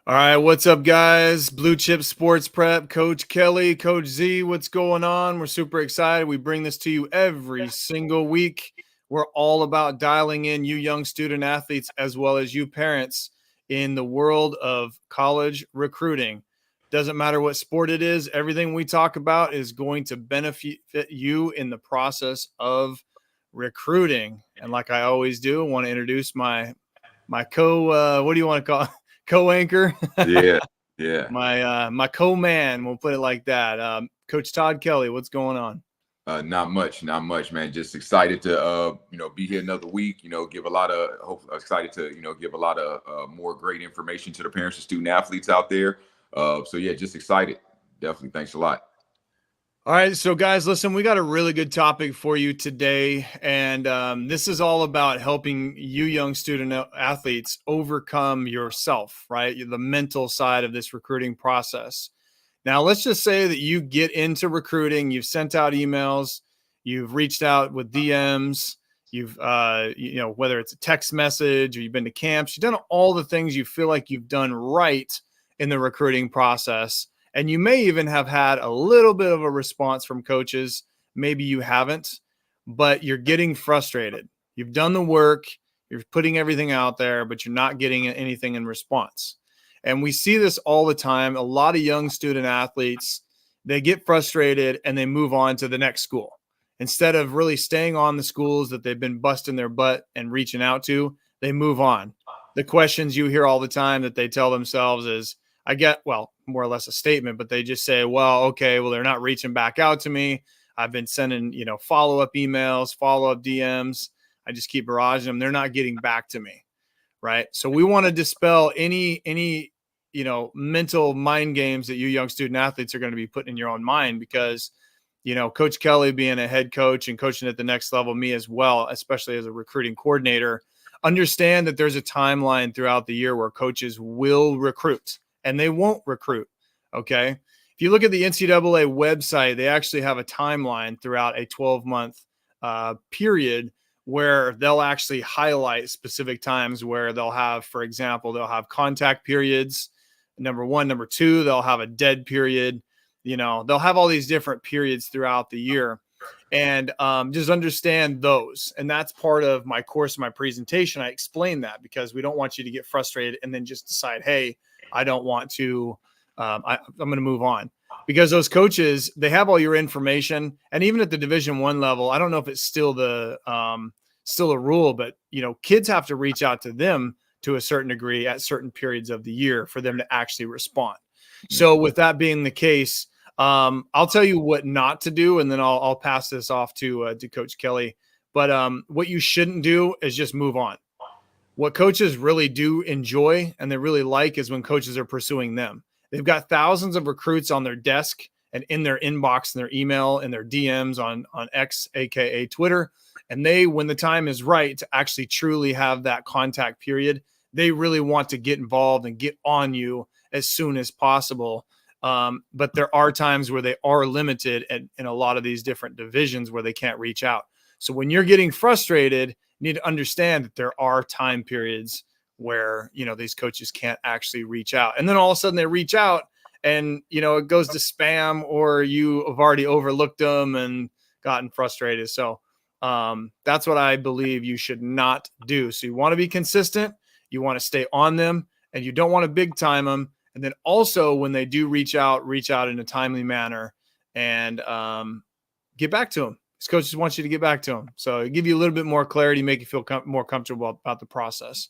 All right, what's up, guys? Blue Chip Sports Prep, Coach Kelly, Coach Z, what's going on? We're super excited. We bring this to you every single week. We're all about dialing in you young student athletes as well as you parents in the world of college recruiting. Doesn't matter what sport it is, everything we talk about is going to benefit you in the process of recruiting. And like I always do, I want to introduce my what do you want to call co-anchor? Yeah, yeah. My co-man, we'll put it like that. Coach Todd Kelly, what's going on? Not much, man. Just excited to be here another week. Give a lot of excited to give a lot of more great information to the parents and student athletes out there. So yeah, just excited. Definitely. Thanks a lot. All right, so guys, listen, we got a really good topic for you today, and this is all about helping you young student athletes overcome yourself, right? The mental side of this recruiting process. Now, let's just say that you get into recruiting, you've sent out emails, you've reached out with DMs, you've, whether it's a text message or you've been to camps, you've done all the things you feel like you've done right in the recruiting process. And you may even have had a little bit of a response from coaches. Maybe you haven't, but you're getting frustrated. You've done the work, you're putting everything out there, but you're not getting anything in response. And we see this all the time. A lot of young student athletes, they get frustrated and they move on to the next school. Instead of really staying on the schools that they've been busting their butt and reaching out to, they move on. The questions you hear all the time that they tell themselves is, I get, well, more or less a statement, but they just say, well, okay, well, they're not reaching back out to me. I've been sending, follow-up emails, follow-up DMs. I just keep barraging them. They're not getting back to me. Right. So we want to dispel any, mental mind games that you young student athletes are going to be putting in your own mind because, Coach Kelly being a head coach and coaching at the next level, me as well, especially as a recruiting coordinator, understand that there's a timeline throughout the year where coaches will recruit and they won't recruit. Okay. If you look at the NCAA website, they actually have a timeline throughout a 12-month period where they'll actually highlight specific times where they'll have, for example, they'll have contact periods, number one. Number two, they'll have a dead period. They'll have all these different periods throughout the year. And just understand those. And that's part of my course, my presentation. I explain that because we don't want you to get frustrated and then just decide, hey, I don't want to, I'm going to move on. Because those coaches, they have all your information. And even at the Division I level, I don't know if it's still still a rule, but kids have to reach out to them to a certain degree at certain periods of the year for them to actually respond. So with that being the case, I'll tell you what not to do, and then I'll pass this off to Coach Kelly. But what you shouldn't do is just move on. What coaches really do enjoy and they really like is when coaches are pursuing them. They've got thousands of recruits on their desk and in their inbox and their email and their DMs on X, aka Twitter. And they, when the time is right to actually truly have that contact period, they really want to get involved and get on you as soon as possible. But there are times where they are limited in a lot of these different divisions where they can't reach out. So when you're getting frustrated, you need to understand that there are time periods where, these coaches can't actually reach out. And then all of a sudden they reach out and, it goes to spam or you have already overlooked them and gotten frustrated. So that's what I believe you should not do. So you want to be consistent, you want to stay on them, and you don't want to big time them. And then also when they do reach out in a timely manner and get back to them. These coaches want you to get back to them. So give you a little bit more clarity, make you feel more comfortable about the process.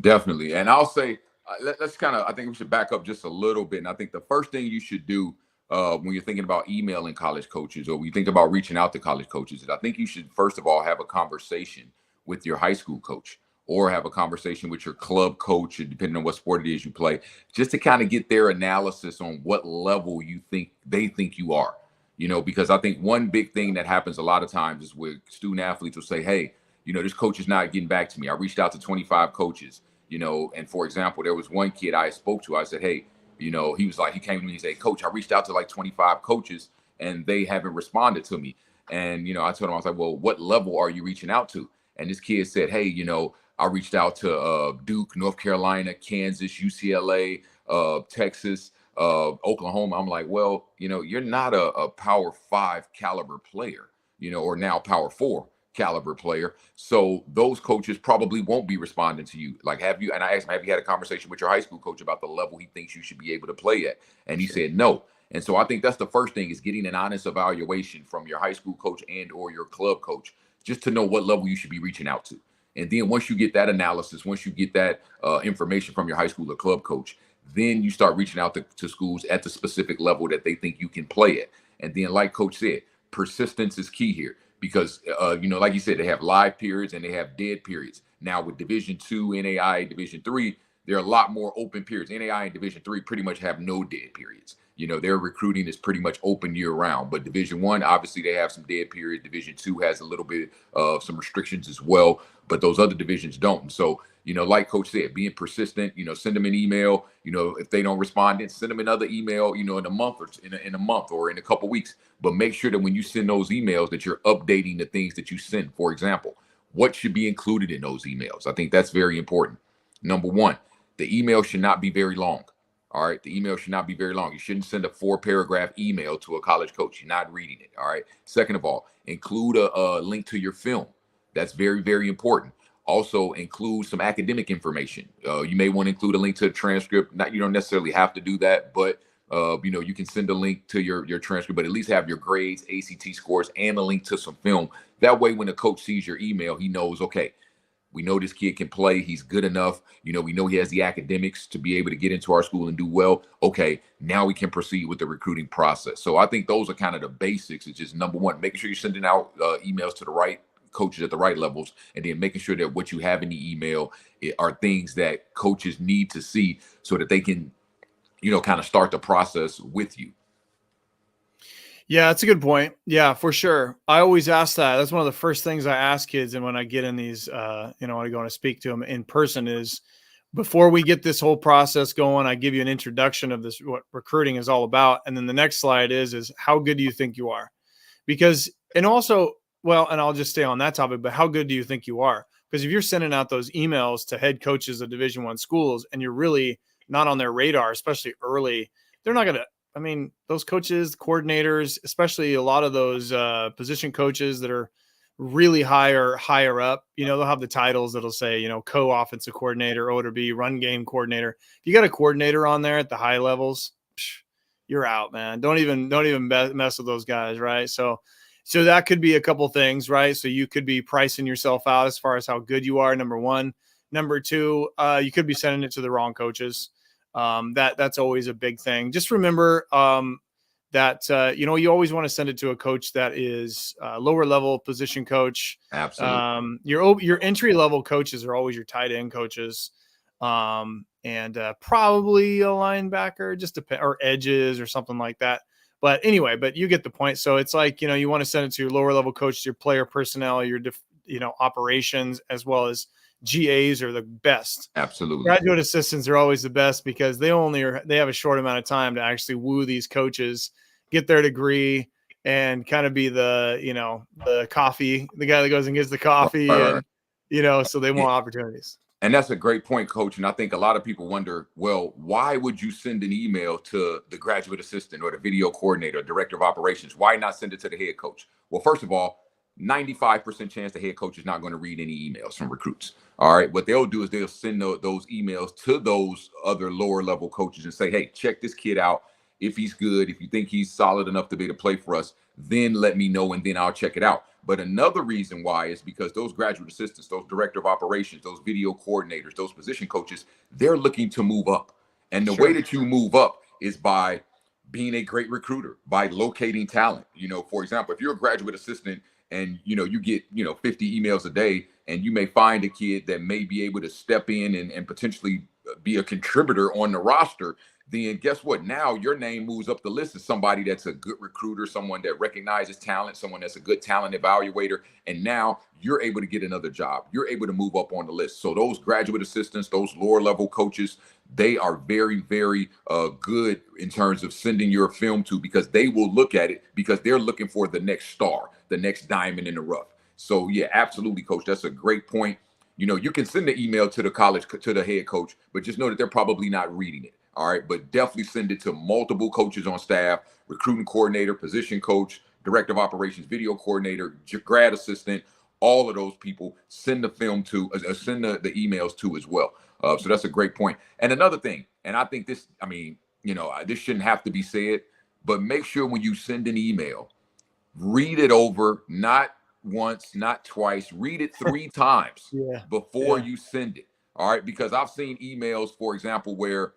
Definitely. And I'll say, let's I think we should back up just a little bit. And I think the first thing you should do when you're thinking about emailing college coaches or when you think about reaching out to college coaches is I think you should, first of all, have a conversation with your high school coach or have a conversation with your club coach, depending on what sport it is you play, just to kind of get their analysis on what level they think you are. Because I think one big thing that happens a lot of times is where student athletes will say, hey, this coach is not getting back to me. I reached out to 25 coaches, and for example, there was one kid I spoke to. I said, hey, he was like, he came to me and said, coach, I reached out to like 25 coaches and they haven't responded to me. And, I told him, I was like, well, what level are you reaching out to? And this kid said, hey, I reached out to Duke, North Carolina, Kansas, UCLA, Texas, Oklahoma. I'm like, well, you're not a Power 5 caliber player, or now Power 4 caliber player. So those coaches probably won't be responding to you. Like, and I asked him, have you had a conversation with your high school coach about the level he thinks you should be able to play at? And he said no. And so I think that's the first thing, is getting an honest evaluation from your high school coach and or your club coach, just to know what level you should be reaching out to. And then once you get that analysis, once you get that information from your high school or club coach, then you start reaching out to schools at the specific level that they think you can play at. And then, like Coach said, persistence is key here, because, like you said, they have live periods and they have dead periods. Now with Division II, NAI, Division III, there are a lot more open periods. NAI and Division III pretty much have no dead periods. Their recruiting is pretty much open year round. But Division I, obviously, they have some dead periods. Division II has a little bit of some restrictions as well, but those other divisions don't. And so, like Coach said, being persistent, send them an email. If they don't respond, then send them another email, in a month or in a month or in a couple weeks. But make sure that when you send those emails that you're updating the things that you send. For example, what should be included in those emails? I think that's very important. Number one, the email should not be very long. All right. The email should not be very long. You shouldn't send a 4-paragraph email to a college coach. You're not reading it. All right. Second of all, include a link to your film. That's very, very important. Also include some academic information. You may want to include a link to the transcript. You don't necessarily have to do that, but you can send a link to your transcript, but at least have your grades, ACT scores, and a link to some film. That way, when the coach sees your email, he knows, okay, we know this kid can play. He's good enough. We know he has the academics to be able to get into our school and do well. Okay, now we can proceed with the recruiting process. So I think those are kind of the basics. It's just, number one, making sure you're sending out emails to the right coaches at the right levels, and then making sure that what you have in the email are things that coaches need to see so that they can, kind of start the process with you. Yeah, that's a good point. Yeah, for sure. I always ask that. That's one of the first things I ask kids. And when I get in these, when I go and speak to them in person, is before we get this whole process going, I give you an introduction of this, what recruiting is all about. And then the next slide is how good do you think you are? Because, and also, well, and I'll just stay on that topic, but how good do you think you are? Because if you're sending out those emails to head coaches of Division I schools and you're really not on their radar, especially early, they're not going to, those coaches, coordinators, especially a lot of those position coaches that are really higher up, they'll have the titles that'll say, co-offensive coordinator, O to B, run game coordinator. If you got a coordinator on there at the high levels, you're out, man. Don't even mess with those guys, right? So that could be a couple things, right? So you could be pricing yourself out as far as how good you are, number one. Number two, you could be sending it to the wrong coaches. That's always a big thing. Just remember that you always want to send it to a coach that is lower level position coach. Absolutely. Your entry level coaches are always your tight end coaches, and probably a linebacker, just or edges or something like that. But anyway, you get the point. So it's like, you want to send it to your lower level coach, your player personnel, your operations, as well as GAs are the best. Absolutely. Graduate assistants are always the best because they have a short amount of time to actually woo these coaches, get their degree, and kind of be the the guy that goes and gets the coffee, and so they want opportunities. And that's a great point, Coach. And I think a lot of people wonder, well, why would you send an email to the graduate assistant or the video coordinator, director of operations? Why not send it to the head coach? Well, first of all, 95% chance the head coach is not going to read any emails from recruits. All right. What they'll do is they'll send those emails to those other lower level coaches and say, hey, check this kid out. If he's good, if you think he's solid enough to be able to play for us, then let me know and then I'll check it out. But another reason why is because those graduate assistants, those director of operations, those video coordinators, those position coaches, they're looking to move up. And the way that you move up is by being a great recruiter, by locating talent. For example, if you're a graduate assistant and you get 50 emails a day, and you may find a kid that may be able to step in and potentially be a contributor on the roster, then guess what? Now your name moves up the list as somebody that's a good recruiter, someone that recognizes talent, someone that's a good talent evaluator. And now you're able to get another job. You're able to move up on the list. So those graduate assistants, those lower level coaches, they are very, very good in terms of sending your film to, because they will look at it because they're looking for the next star, the next diamond in the rough. So yeah, absolutely, Coach. That's a great point. You can send the email to the head coach, but just know that they're probably not reading it. All right. But definitely send it to multiple coaches on staff, recruiting coordinator, position coach, director of operations, video coordinator, grad assistant, all of those people. Send the film to, send the emails to as well. So that's a great point. And another thing, and I think this, this shouldn't have to be said, but make sure when you send an email, read it over, not once, not twice, read it 3 times before you send it. All right. Because I've seen emails, for example, where,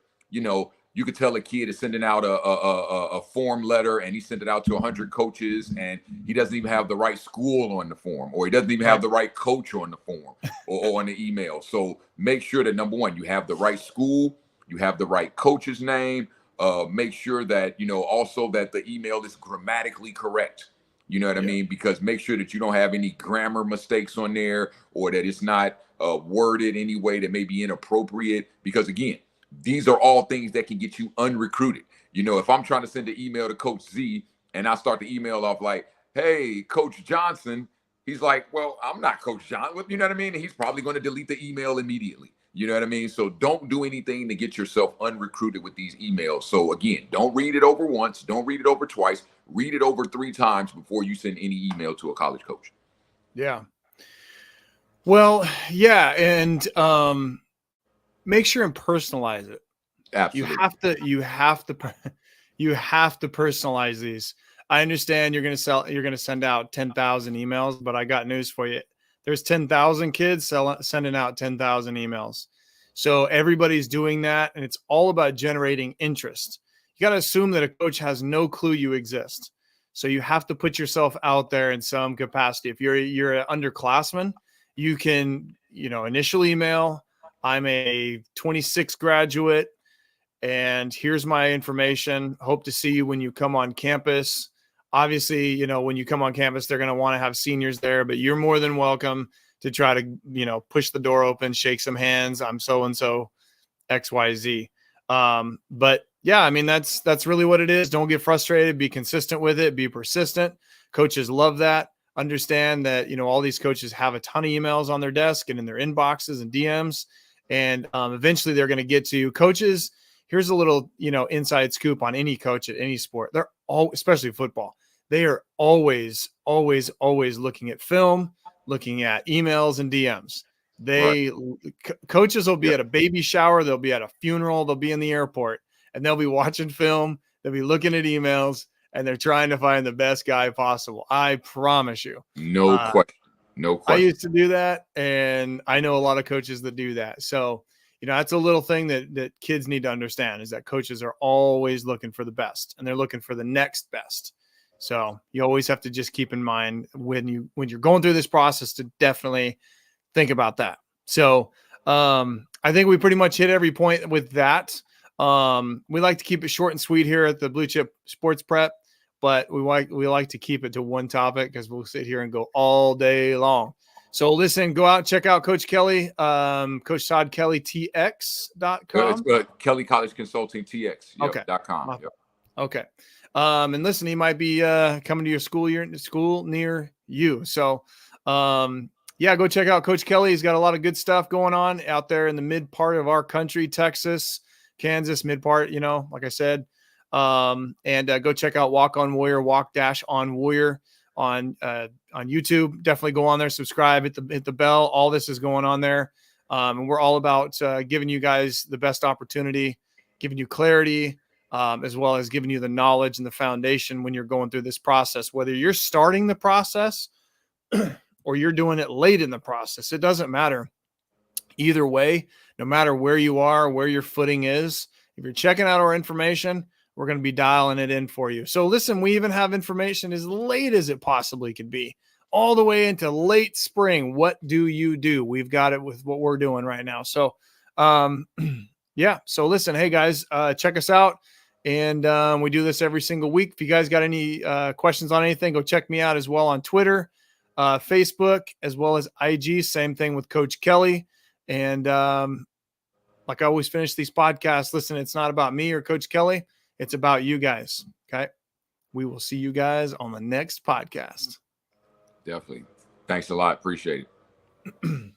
you could tell a kid is sending out a form letter and he sent it out to 100 coaches and he doesn't even have the right school on the form, or he doesn't even have the right coach on the form or on the email. So make sure that, number one, you have the right school, you have the right coach's name. Make sure that, also that the email is grammatically correct. You know what I mean? Because make sure that you don't have any grammar mistakes on there, or that it's not worded any way that may be inappropriate. Because again, these are all things that can get you unrecruited. If I'm trying to send an email to Coach Z and I start the email off like, "Hey, Coach Johnson," he's like, "Well, I'm not Coach Johnson." You know what I mean? And he's probably going to delete the email immediately. You know what I mean? So don't do anything to get yourself unrecruited with these emails. So again, don't read it over once. Don't read it over twice. Read it over 3 times before you send any email to a college coach. Yeah. Well, yeah. And make sure and personalize it. Absolutely. You have to personalize these. I understand you're going to send out 10,000 emails, but I got news for you. There's 10,000 kids sending out 10,000 emails. So everybody's doing that, and it's all about generating interest. You got to assume that a coach has no clue you exist. So you have to put yourself out there in some capacity. If you're an underclassman, you can, initial email, "I'm a 26 graduate, and here's my information. Hope to see you when you come on campus." Obviously, when you come on campus, they're going to want to have seniors there, but you're more than welcome to try to, push the door open, shake some hands. "I'm so-and-so XYZ." But yeah, that's really what it is. Don't get frustrated. Be consistent with it. Be persistent. Coaches love that. Understand that, all these coaches have a ton of emails on their desk and in their inboxes and DMs. And eventually they're going to get to coaches. Here's a little, inside scoop on any coach at any sport. They're all, especially football, they are always, always, always looking at film, looking at emails and DMs. Coaches will be at a baby shower. They'll be at a funeral. They'll be in the airport, and they'll be watching film. They'll be looking at emails, and they're trying to find the best guy possible. I promise you. No question. No question. I used to do that, and I know a lot of coaches that do that. So, that's a little thing that kids need to understand, is that coaches are always looking for the best, and they're looking for the next best. So you always have to just keep in mind when you're going through this process to definitely think about that. So I think we pretty much hit every point with that. We like to keep it short and sweet here at the Blue Chip Sports Prep, but we like to keep it to one topic, because we'll sit here and go all day long. So listen, go out and check out Coach Kelly, Coach Todd Kelly, TX.com. It's Kelly College Consulting TX. Yep, Okay. .com. Yep. Okay. And listen, he might be coming to your school near you. So go check out Coach Kelly. He's got a lot of good stuff going on out there in the mid part of our country, Texas, Kansas, mid part, like I said. And go check out Walk on Warrior, Walk-on Warrior on YouTube. Definitely go on there, subscribe, hit the bell. All this is going on there. And we're all about giving you guys the best opportunity, giving you clarity, as well as giving you the knowledge and the foundation when you're going through this process, whether you're starting the process or you're doing it late in the process. It doesn't matter. Either way, no matter where you are, where your footing is, if you're checking out our information, we're going to be dialing it in for you. So listen, we even have information as late as it possibly could be, all the way into late spring. What do you do? We've got it with what we're doing right now. So, so listen, hey guys, check us out. And we do this every single week. If you guys got any questions on anything, go check me out as well on Twitter, Facebook, as well as IG. Same thing with Coach Kelly. And like I always finish these podcasts, listen, it's not about me or Coach Kelly. It's about you guys. Okay. We will see you guys on the next podcast. Definitely. Thanks a lot. Appreciate it.